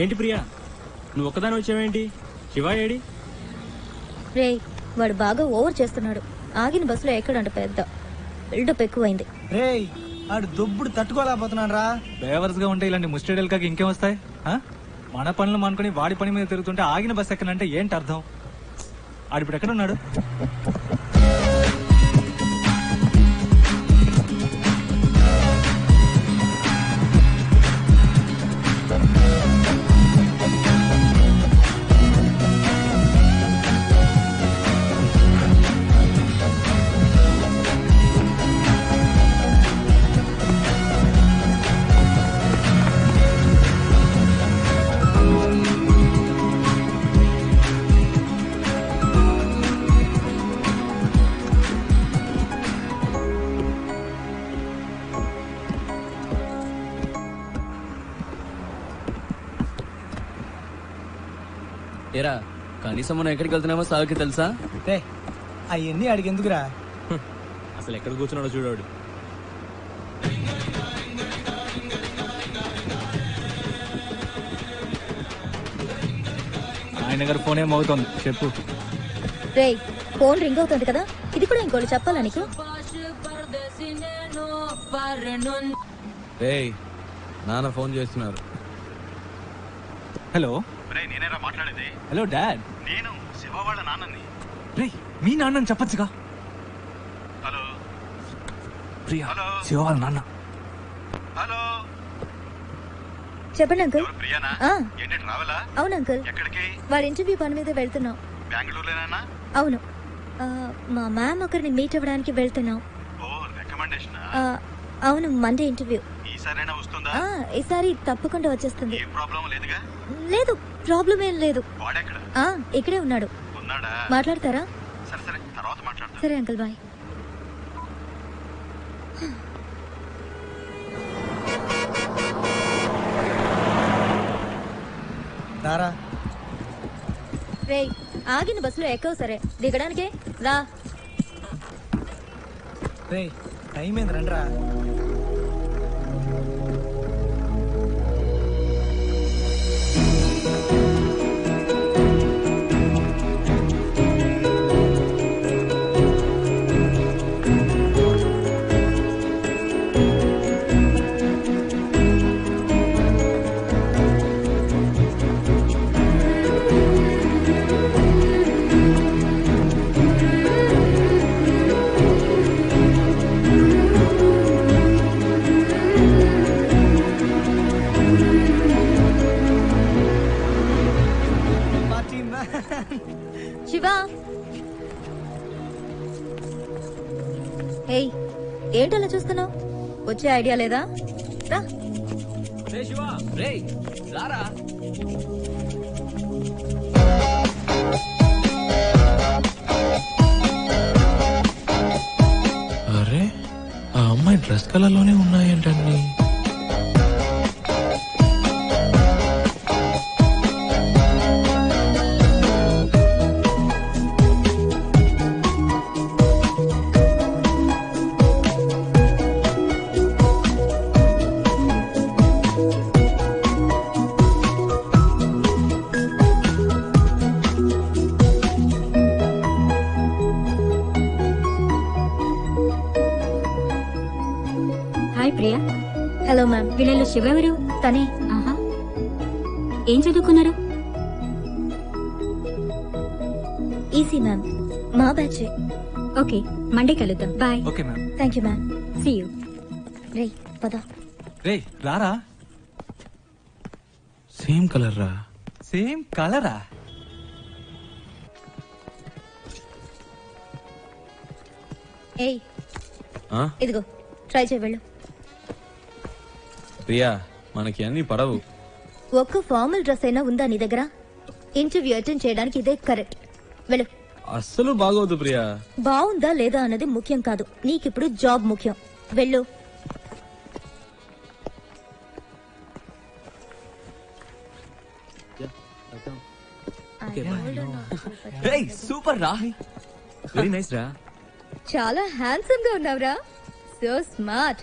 ఏంటి ప్రియా, నువ్వు ఒక్కదాని వచ్చావేంటి? శివ ఏడి? రే, వాడు బాగా ఓవర్ చేస్తున్నాడు. ఆగిన బస్సులో ఎక్కడంట పెద్ద బిల్డప్ ఎక్కువైంది. రే, ఆడు దొబ్బుడు తట్టుకోలేకపోతున్నాడు రా. బేవర్స్ గా ఉంటే ఇలాంటి ముస్టేడల్ కాకి ఇంకేం వస్తాయి? మన పనులు మానుకుని వాడి పని మీద తిరుగుతుంటే ఆగిన బస్ ఎక్కనంటే ఏంటి అర్థం? ఆడిప్పుడు ఎక్కడ ఉన్నాడు? ఏరా, కనీసం మనం ఎక్కడికి వెళ్తున్నామో సాగుకి తెలుసా? అవన్నీ అడిగి ఎందుకురా? అసలు ఎక్కడ కూర్చున్నాడో చూడాడు. ఆయన గారు ఫోన్ ఏం అవుతుంది చెప్పు. రే, ఫోన్ రింగ్ అవుతుంది కదా, ఇది కూడా ఇంకోటి చెప్పాలా నీకు? నాన్న ఫోన్ చేస్తున్నారు. హలో, నేనేరా మాట్లాడేది? హలో డాడ్, నేను శివ వాళ్ళ నాన్నని. రే మీ నాన్నని చెప్పచ్చుగా. హలో ప్రియా, హలో శివ వాళ్ళ నాన్న. హలో చెప్పండి అంకుల్. ప్రియానా? ఏంటి ట్రావెలా? అవును అంకుల్. ఎక్కడికి? వాళ్ళ ఇంటర్వ్యూ పని మీద వెళ్తున్నాం. బెంగళూరులోనా? అవును. మా మ్యామ్ ఒకరిని మీట్ అవ్వడానికి వెళ్తున్నాం. ఓ, రికమెండేషన్? అవును, మండే ఇంటర్వ్యూ. ఈసారైనా వస్తుందా? ఈసారి తప్పకుండా వచ్చేస్తుంది. ఏ ప్రాబ్లం లేదుగా? లేదు, ప్రాబ్లం ఏం లేదు. వాడెక్కడ? ఇక్కడే ఉన్నాడు. ఉన్నాడా? మాట్లాడతారా? సరే సరే, తర్వాత మాట్లాడతా. సరే అంకుల్, బాయ్. దారా రే, ఆగిన బస్సులో ఎక్కవు. సరే, దిగడానికే రా. రే, టైం ఏంది, రండిరా. శివ, ఏయ్, ఏంటలా చూస్తున్నావు? వచ్చే ఐడియా లేదా? రా. అరే, ఆ అమ్మాయి డ్రెస్ కలర్ లోనే ఉన్నాయేంటండి? ప్రియా. Hello ma'am. వీళ్ళలో శివ ఎవరు? తనే. ఏం చదువుకున్నారు? ఈసీ మ్యామ్, మా బ్యాచ్. ఓకే, మండే కలుద్దాం. Bye. Okay ma'am. Thank you ma'am. See you. రే, పద. రే రారా. సేమ్ కలర్ రా. సేమ్ కలరా? ఏయ్, ఇదిగో ట్రై చేయి, వెళ్ళు. ప్రియా, మనకి అన్ని పడవు. ఒక్క ఫార్మల్ డ్రెస్ అయినా ఉందా నీ దగ్గర? ఇంటర్వ్యూ అటెండ్ చేయడానికి ఇదే కరెక్ట్. వెళ్ళు. అస్సలు బాగోదు ప్రియా. బాగుందా లేదా అన్నది ముఖ్యం కాదు, నీకిప్పుడు జాబ్ ముఖ్యం. వెళ్ళు. సూపర్ రా, వెరీ నైస్ రా. చాలా హ్యాండ్సమ్ గా ఉన్నావురా. So smart.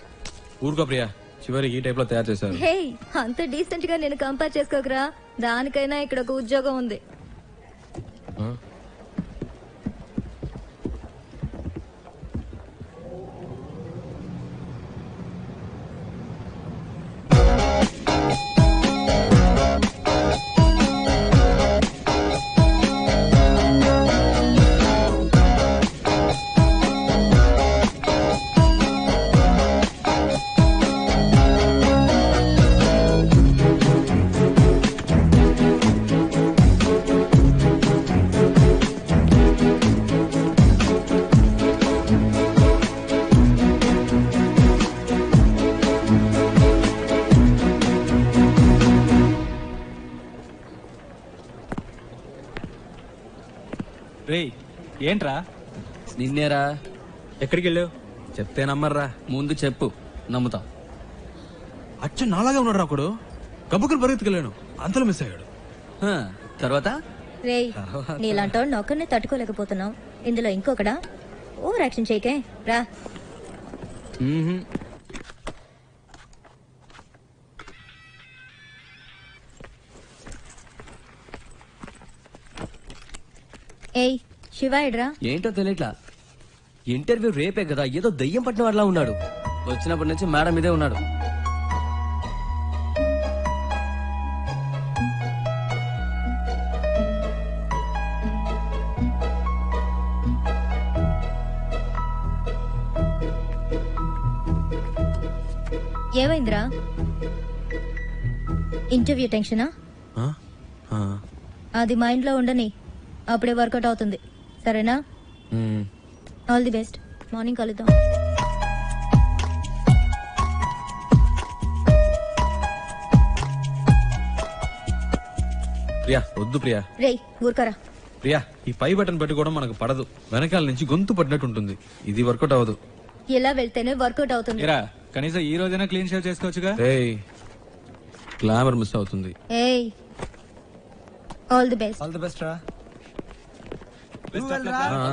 ఊరుకో ప్రియా, చివరికి ఈ టైప్ లో తయారు చేశారు. హే, అంత డీసెంట్ గా నేను కంపేర్ చేసుకోకరా. దానికైనా ఇక్కడ ఒక ఉద్యోగం ఉంది. రేయ్ ఏంట్రా? నిన్నేరా. ఎక్కడికి వెళ్ళావు? చెప్తే నమ్మర్రా. ముందు చెప్పు, నమ్ముతా. అచ్చ నాలాగా ఉన్నాడు ఒకడు. గబ్బుకులు పరిగెత్తుకెళ్ళాను, అంతలో మిస్ అయ్యాడు. హ, తర్వాత రేయ్ నీలాంటోడిని ఒక్కడిని తట్టుకోలేకపోతున్నావు, ఇందులో ఇంకొకడా? ఓవర్ యాక్షన్ చేయకే రా. ఏయ్ శివ ఎడ్రా? ఏంటో తెలియట్లా. ఇంటర్వ్యూ రేపే కదా, ఏదో దయ్యం పట్టిన వాడిలా ఉన్నాడు. వచ్చినప్పటి నుంచి మేడం ఇదే ఉన్నాడు. ఏమైందిరా? ఇంటర్వ్యూ టెన్షనా? ఆ? ఆ. అది మైండ్ లో ఉండని, అప్పుడే వర్కౌట్ అవుతుంది. సరేనా? All the best. మార్నింగ్ కలుద్దాం. ప్రియా వద్దు ప్రియా. రేయ్ ఊరుకరా. ప్రియా ఈ పై బటన్ పెట్టుకోవడం మనకు పడదు. వెనకాల నుంచి గొంతు పడినట్టు ఉంటుంది. ఇది వర్కౌట్ అవ్వదు. ఇలా వెళ్తేనే వర్కౌట్ అవుతుంది. ఏరా కనీసం ఈ రోజైనా క్లీన్ షేవ్ చేసుకోవచ్చుగా. రేయ్ గ్లామర్ మిస్ అవుతుంది. ఏయ్ all the best. All the best రా. All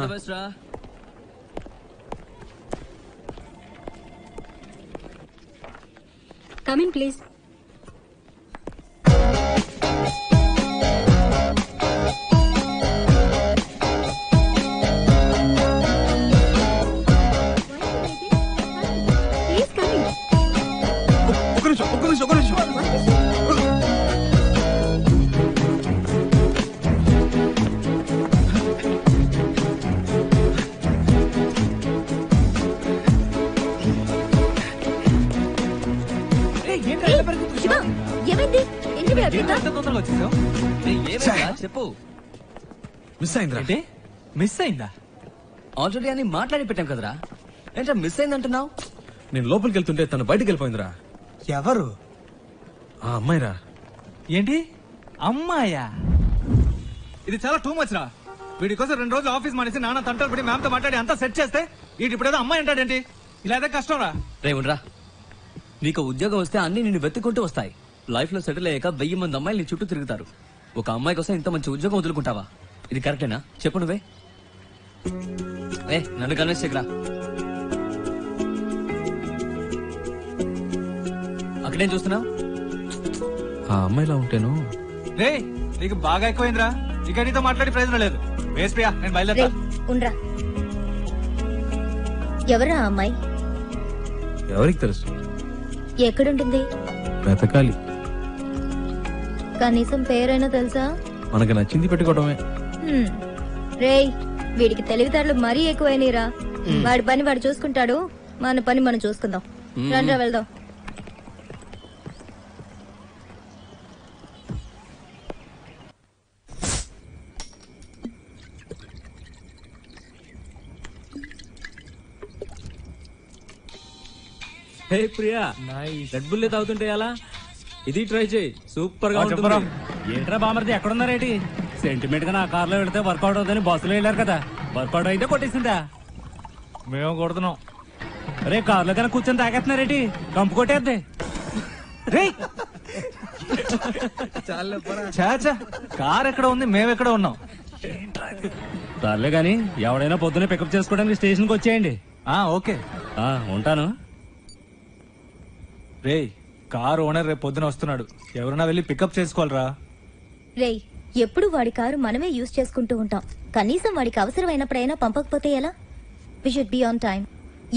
the best రా. Come in please. ఒక్క నిమిషం. ఏమైంది? ఇంటర్వ్యూ అయిపోయిందా? ఎంత తొందరగా వచ్చేసావు? ఏమైందిరా? చెప్పు. మిస్ అయిందిరా. అంటే మిస్ అయిందా? ఆల్రెడీ అని మాట్లాడి పెట్టాం కదరా. ఏంట్రా మిస్ అయిందంటున్నావు? నేను లోపలికి వెళ్తుంటే తను బయటికి వెళ్ళిపోయిందిరా. ఎవరు? ఆ అమ్మాయిరా. ఏంటి అమ్మాయా? ఇది చాలా టూ మచ్ రా. వీడి కోసం 2 రోజులు ఆఫీస్ మానేసి నాన్న తంటలు పడి మ్యామ్ తో మాట్లాడి అంతా సెట్ చేస్తే వీటి ఇప్పుడేదో అమ్మాయి అంటాడేంటి? ఇలా అయితే కష్టం రా. రేవుండ్రా, నీకు ఉద్యోగం వస్తే అన్ని నిన్ను వెతుక్కుంటూ వస్తాయి. లైఫ్ లో సెటిల్ అయ్యాక 1000 మంది అమ్మాయిలు నీ చుట్టూ తిరుగుతారు. ఒక అమ్మాయి కోసం ఇంత మంచి ఉద్యోగం వదులుకుంటావా? ఇది కరెక్టేనా? చెప్పు నువ్వే. నన్ను కన్విన్స్ చేయకురా. అక్కడేం చూస్తున్నావు? ఆ అమ్మాయిలా ఉంటేను. రే నీకు బాగా ఎక్కువైందిరా. ఇక నీతో మాట్లాడి ప్రయోజనం లేదు. వేస్ ప్రియా, నేను బయలుదేరా. రేయ్ ఉండ్రా. ఎవరా ఆ అమ్మాయి? ఎవరికి తెలుసు? ఎక్కడుంటుంది? వెతకాలి. కనీసం పేరైనా తెలుసా? మనకు నచ్చింది పెట్టుకోవడమే. రేయ్ వీడికి తెలివితేటలు మరీ ఎక్కువైనరా. వాడి పని వాడు చూసుకుంటాడు, మన పని మనం చూసుకుందాం. రండ్రా వెళ్దాం. హే ప్రియా, రెడ్ బుల్ తాగుతుంటే ఎలా? ఇది ట్రై చేయి, సూపర్ గా ఉంటుంది. ఏంట్రా బామర్ది ఎక్కడున్నారేటి? సెంటిమెంట్ గా నా కార్లో వెళ్తే వర్కౌట్ అవుతుందని బస్సులో వెళ్ళారు కదా, వర్కౌట్ అయితే కొట్టేసిందా? మేము కొడుతున్నాం. రే కార్లో కన్నా కూర్చొని తాగేస్తున్నారేటి? కంపు కొట్టేద్ది. చాచా కార్ ఎక్కడ ఉంది, మేమెక్కడ ఉన్నాం? సర్లే గాని ఎవడైనా పొద్దునే పికప్ చేసుకోవడానికి స్టేషన్ కి వచ్చేయండి. ఓకే ఉంటాను. రే కార్ ఓనర్ రేపు పొద్దున వస్తున్నాడు. ఎవరైనా వెళ్ళి పికప్ చేసుకోవాలరా. రేయ్ ఎప్పుడు వాడి కారు మనమే యూజ్ చేసుకుంటూ ఉంటాం. కనీసం వాడికి అవసరమైనప్పుడైనా పంపకపోతే ఎలా? We should be on time.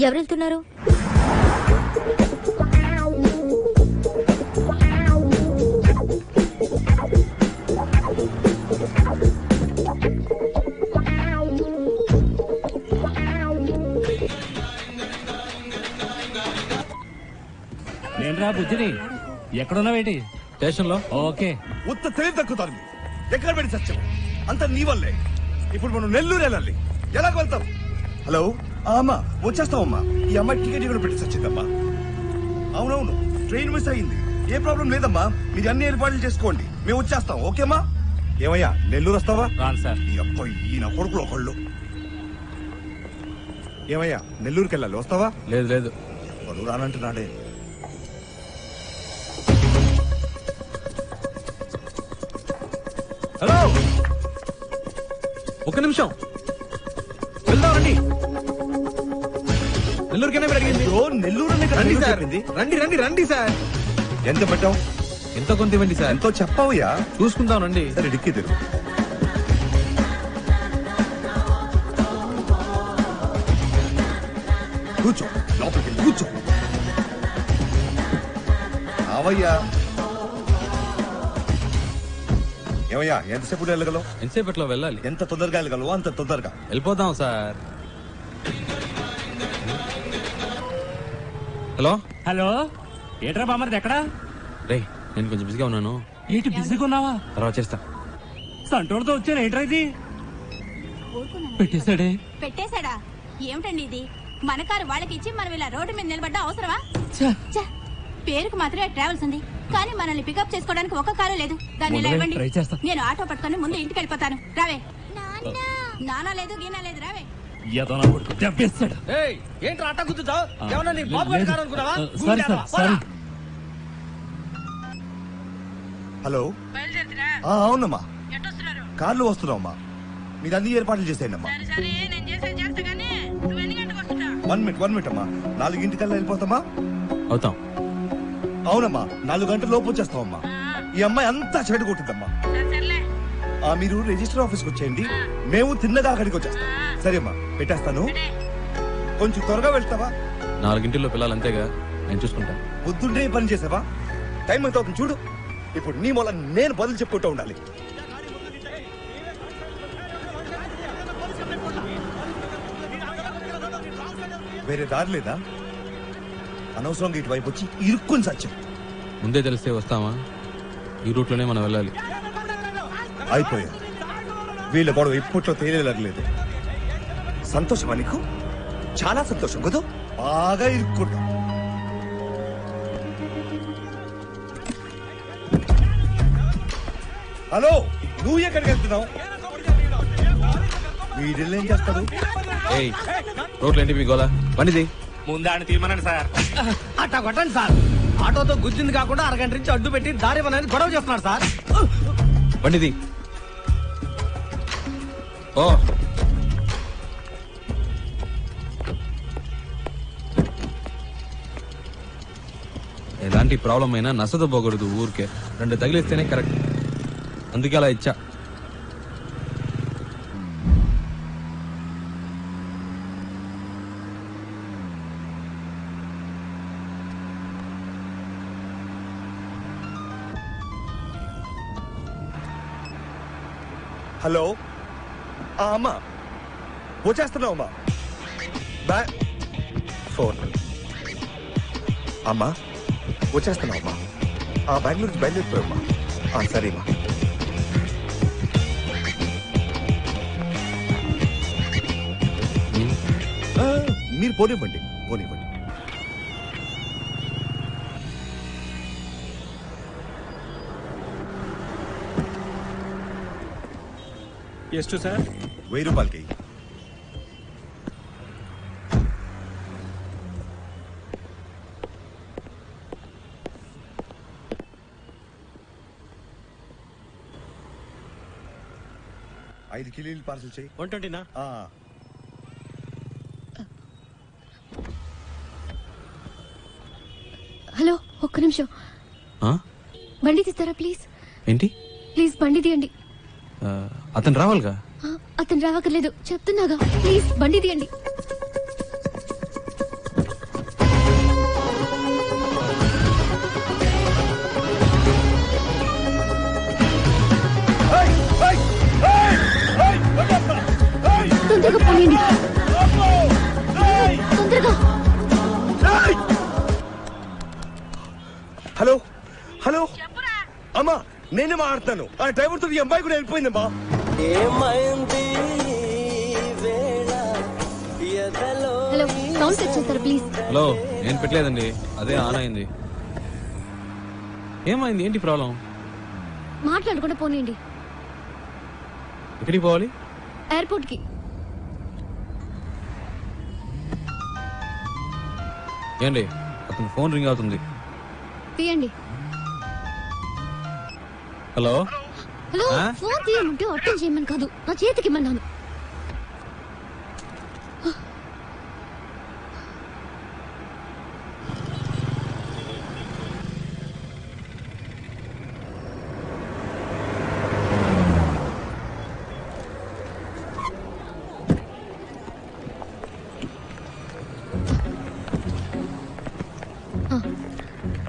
ఎవరు వెళ్తున్నారు? నేనురా బుజ్జిని. ఎక్కడున్నావేటి? స్టేషన్ లో. ఓకే. ఉత్త తెలివి తక్కుతారు. ఎక్కడ పెట్టి సత్యం అంత నీ వల్లే. ఇప్పుడు మనం నెల్లూరు వెళ్ళాలి. ఎలా వెళ్తాం? హలో అమ్మా, వచ్చేస్తామమ్మా. ఈ అమ్మాయి టికెట్ ఇక్కడ పెట్టి సచ్చిందమ్మా. అవునవును, ట్రైన్ మిస్ అయింది. ఏ ప్రాబ్లం లేదమ్మా, మీరు అన్ని ఏర్పాట్లు చేసుకోండి, మేము వచ్చేస్తాం. ఓకేమ్మా? ఏమయ్యా, నెల్లూరు వస్తావా? రాను సార్. ఈ అబ్బాయి ఈయన కొడుకులు ఒకళ్ళు. ఏమయ్యా, నెల్లూరుకి వెళ్ళాలి, వస్తావా? లేదు లేదు, వాడు రానంటున్నాడే. హలో, ఒక్క నిమిషం వెళ్దామండి. నెల్లూరుకైనా మీరు అడిగింది. నెల్లూరు రండి సార్, రండి రండి రండి సార్. ఎంత పెట్టావు? ఎంత కొంత ఇవ్వండి సార్. ఎంతో చెప్పావుయా? చూసుకుందాం రండి. సరే, డిక్కి తెరు. కూర్చో, లోపలికి వెళ్ళి కూర్చో. అవయ్యా. ఏమయ్యా, ఎంతసేపు వెళ్ళగలవు? ఎంతసేపట్లో వెళ్ళాలి? ఎంత తొందరగా వెళ్ళగలవు అంత తొందరగా వెళ్ళిపోదాం సార్. హలో హలో, ఏంట్రా బామ్మర్ది ఎక్కడా? రే, నేను కొంచెం బిజీగా ఉన్నాను. ఏంటి బిజీగా ఉన్నావా? తర్వాత చేస్తా. సంటోడుతో వచ్చాను. ఏంట్రా ఇది? పెట్టేశాడే. పెట్టేశాడా? ఏమిటండి ఇది? మన కారు వాళ్ళకి ఇచ్చి మనం ఇలా రోడ్డు మీద నిలబడ్డా అవసరమా? ఛ! పేరుకు మాత్రమే ట్రావెల్స్ ఉంది, కానీ మనల్ని పికప్ చేసుకోవడానికి ఒక కారు లేదు. దాన్ని ఇలా ఇవ్వండి, నేను ఆటో పట్టుకొని ముందు ఇంటికి వెళ్ళిపోతాను. రావే. నానా లేదు, గీనా లేదు, రావే. ఏంట్రా అట్ట గుద్దుతావు? ఏమన్నా నీ బాబు గారి కారు అనుకున్నావా? హలో, అవునమ్మా, కార్లు వస్తున్నావమ్మా. మీరు అన్ని ఏర్పాట్లు చేసేయండి అమ్మా. 1 మినిట్ అమ్మా. 4 వెళ్ళిపోతామా? అవుతాం. అవునమ్మా, 4 గంటల లోపు వచ్చేస్తామమ్మా. ఈ అమ్మాయి అంతా చెడు కొట్టిందమ్మా. మీరు రిజిస్టర్ ఆఫీస్కి వచ్చేయండి, మేము తిన్నగా అక్కడికి వచ్చేస్తాం. సరే అమ్మా, పెట్టేస్తాను. కొంచెం త్వరగా వెళ్తావా? 4 గంటల్లో పిల్లలు అంతేగా, నేను చూసుకుంటాను. పొద్దున్నే పని చేసావా? టైం ఎంత అవుతుంది చూడు. ఇప్పుడు నీ మూల నేను బదులు చెప్పుకుంటూ ఉండాలి. వేరే దారి లేదా? అనవసరంగా ఇటువైపు వచ్చి ఇరుక్కుని సత్యం. ముందే తెలిస్తే వస్తామా? ఈ రూట్లోనే మనం వెళ్ళాలి. అయిపోయా, వీళ్ళ గొడవ ఇప్పట్లో తేలేలేదు. సంతోషమా నీకు? చాలా సంతోషం కదా. బాగా ఇరుక్కుంటా. హలో, నువ్వు ఎక్కడికి వెళ్తున్నావు? వీడిల్లు ఏం చేస్తారు? రోడ్లు ఏంటి మీ గోలా? బండిది ముందాన్ని తీర్మానండి సార్. అట్టా కొట్టండి సార్. ఆటోతో గుద్దింది కాకుండా అరగంట నుంచి అడ్డు పెట్టి దారి ఇవ్వనని గొడవ చేస్తున్నాడు సార్. బండిది. ఓ, ఎలాంటి ప్రాబ్లం అయినా నష్టపోకూడదు. ఊరికే 2 తగిలిస్తేనే కరెక్ట్. అందుకే అలా ఇచ్చా. హలో అమ్మా, వచ్చేస్తున్నావు అమ్మా. ఫోన్ అమ్మా, వచ్చేస్తున్నావు అమ్మా. బెంగళూరు నుంచి బయలుదేరిపోయామ్మా. సరే అమ్మా. మీరు పోనివ్వండి. ಎಷ್ಟು సార్? 1000 రూపాయలకి. ఐదు కిలోలు పార్సల్ చేయి. 120నా? హలో, ఒక్క నిమిషం. బండి తీస్తారా ప్లీజ్? ఏంటి? ప్లీజ్ బండి తీయండి. అతను రావాలిగా. అతను రావక్కర్లేదు చెప్తున్నాగా. ప్లీజ్ బండి తీయండి. తొందరగా పోయండి. తొందరగా. హలో హలో అమ్మా, నేనే మాట్లాడతాను. ఆ డ్రైవర్ తో ఈ అమ్మాయి కూడా వెళ్ళిపోయిందమ్మా. హలో సౌండ్ సెట్ చేస్తారా ప్లీజ్? హలో, నేను పెట్టలేదండి, అదే ఆన్ అయింది. ఏమైంది? ఏంటి ప్రాబ్లం? మాట్లాడకుండా పోనీయండి. ఎక్కడికి పోవాలి? ఎయిర్పోర్ట్ కి. ఏండి, అతను ఫోన్ రింగ్ అవుతుంది. తీయండి. హలో హలో, ఫోన్ తీయమంటే అటెండ్ చేయమని కాదు, నా చేతికి ఇమ్మన్నాను.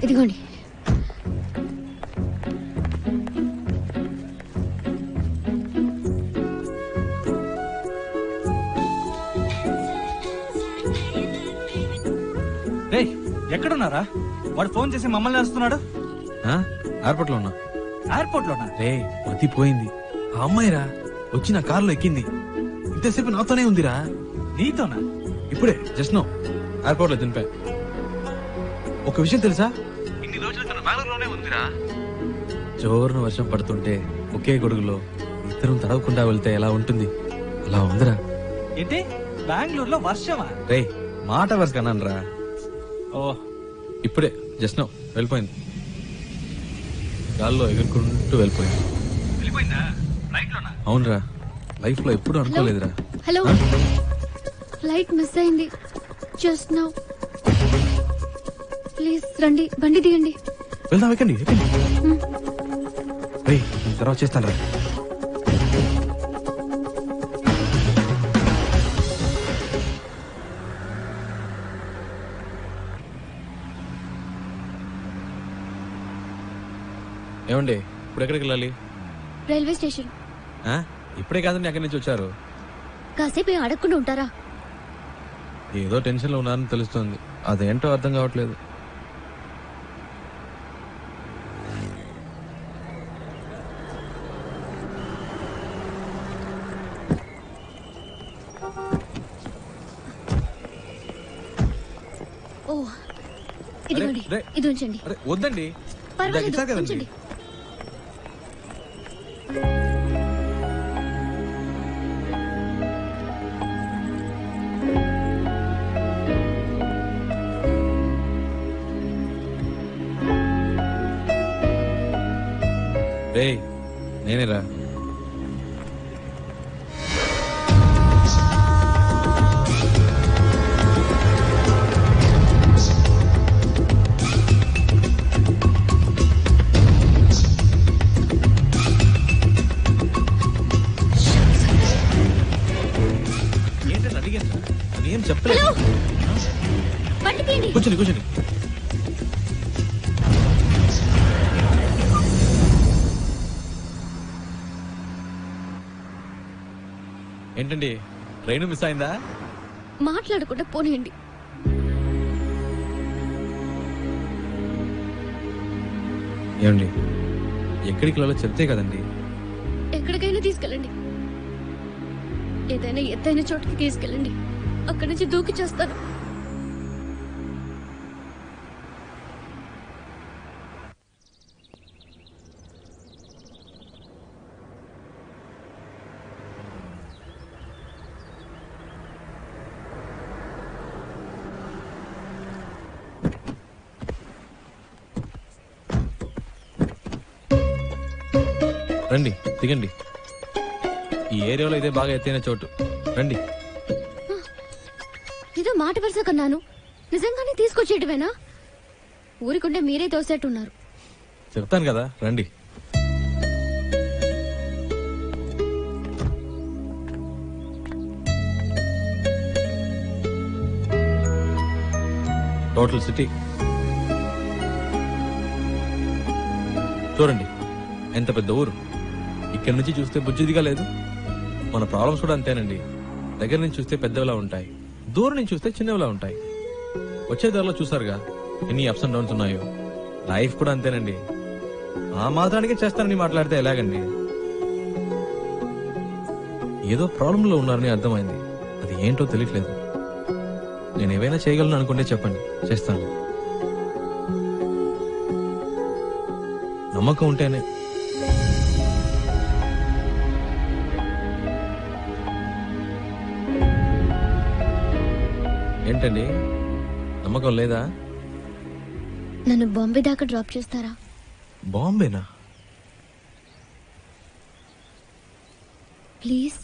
ఇదిగోండి. ఎక్కడున్నారా? వాడు ఫోన్ చేసి మమ్మల్ని వస్తున్నాడు. ఎయిర్పోర్ట్ లో ఉన్నా. ఎయిర్పోర్ట్ లోనా? రే, మతిపోయింది. ఆ అమ్మాయిరా వచ్చి నా కారులో ఎక్కింది. ఇంతసేపు నాతోనే ఉందిరా. నీతోనా? ఇప్పుడే జస్ట్ నో ఎయిర్పోర్ట్ లో దింపా. ఒక విషయం తెలుసా? ఇన్ని రోజులు తన బెంగళూరులోనే ఉందిరా. జోరున వర్షం పడుతుంటే ఒకే గొడుగులో ఇద్దరం తడవకుండా వెళ్తే ఎలా ఉంటుంది అలా ఉందిరా. ఏంటి బెంగళూరులో వర్షమా? రే, మాట వరుస కన్నాను రా. ఓ, ఇప్పుడే జస్ట్ నో వెళ్ళిపోయింది. గాల్లో ఎగురుకుంటూ వెళ్ళిపోయింది. అవునరా, లైఫ్ లో ఎప్పుడు అనుకోలేదురా. హలో, ఫ్లైట్ మిస్ అయింది జస్ట్ నౌ. ప్లీజ్ రండి, బండి తీయండి. వెళ్దాం, ఎక్కండి. రే, తర్వాత చేస్తాను రా. ఏమండి, ఇప్పుడు ఎక్కడికి వెళ్ళాలి? Railway station. ఇప్పుడే కాదండి, ఎక్కడి నుంచి వచ్చారు? కాసేపు అడగకుండా ఉంటారా? ఏదో టెన్షన్ లో ఉన్నారని తెలుస్తుంది, అదేంటో అర్థం కావట్లేదు. ఓ, ఇదిగోండి, ఇది ఉంచండి. వద్దండి, పర్వాలేదు, ఉంచండి. రే, నేనేరా. ఏంటని అడిగాను, నేనేం చెప్పలేదు. కూర్చోండి కూర్చోండి. ఏంటండి, ట్రైన్ మిస్ అయిందా? మాట్లాడకుండా పోనీయండి. ఏమండి, ఎక్కడికి వెళ్ళాలో చెప్తే కదండి. ఎక్కడికైనా తీసుకెళ్ళండి, ఏదైనా ఎత్తైన చోటుకి తీసుకెళ్ళండి, అక్కడి నుంచి దూకి చేస్తాను. రండి, దిగండి. ఈ ఏరియాలో ఇదే బాగా ఎత్తైన చోటు. రండి. ఏదో మాట వరుస కన్నాను, నిజంగానే తీసుకొచ్చేటివేనా? ఊరికుంటే మీరే తోసేట్టున్నారు. చెప్తాను కదా, రండి. Total city. చూడండి ఎంత పెద్ద ఊరు. ఇక్కడి నుంచి చూస్తే బుజ్జిదిగా లేదు. మన ప్రాబ్లమ్స్ కూడా అంతేనండి. దగ్గర నుంచి చూస్తే పెద్దవిలా ఉంటాయి, దూరం నుంచి చూస్తే చిన్నవిలా ఉంటాయి. వచ్చే దారిలో చూసారుగా ఎన్ని అప్స్ అండ్ డౌన్స్ ఉన్నాయో. లైఫ్ కూడా అంతేనండి. ఆ మాత్రానికే చేస్తానని మాట్లాడితే ఎలాగండి? ఏదో ప్రాబ్లంలో ఉన్నారని అర్థమైంది. అది ఏంటో తెలియట్లేదు. నేను ఏవైనా చేయగలను అనుకుంటే చెప్పండి, చేస్తాను. నమ్మకం ఉంటేనే. ఏంటండి నమ్మకం లేదా? నన్ను బాంబే దాకా డ్రాప్ చేస్తారా? బాంబేనా? ప్లీజ్.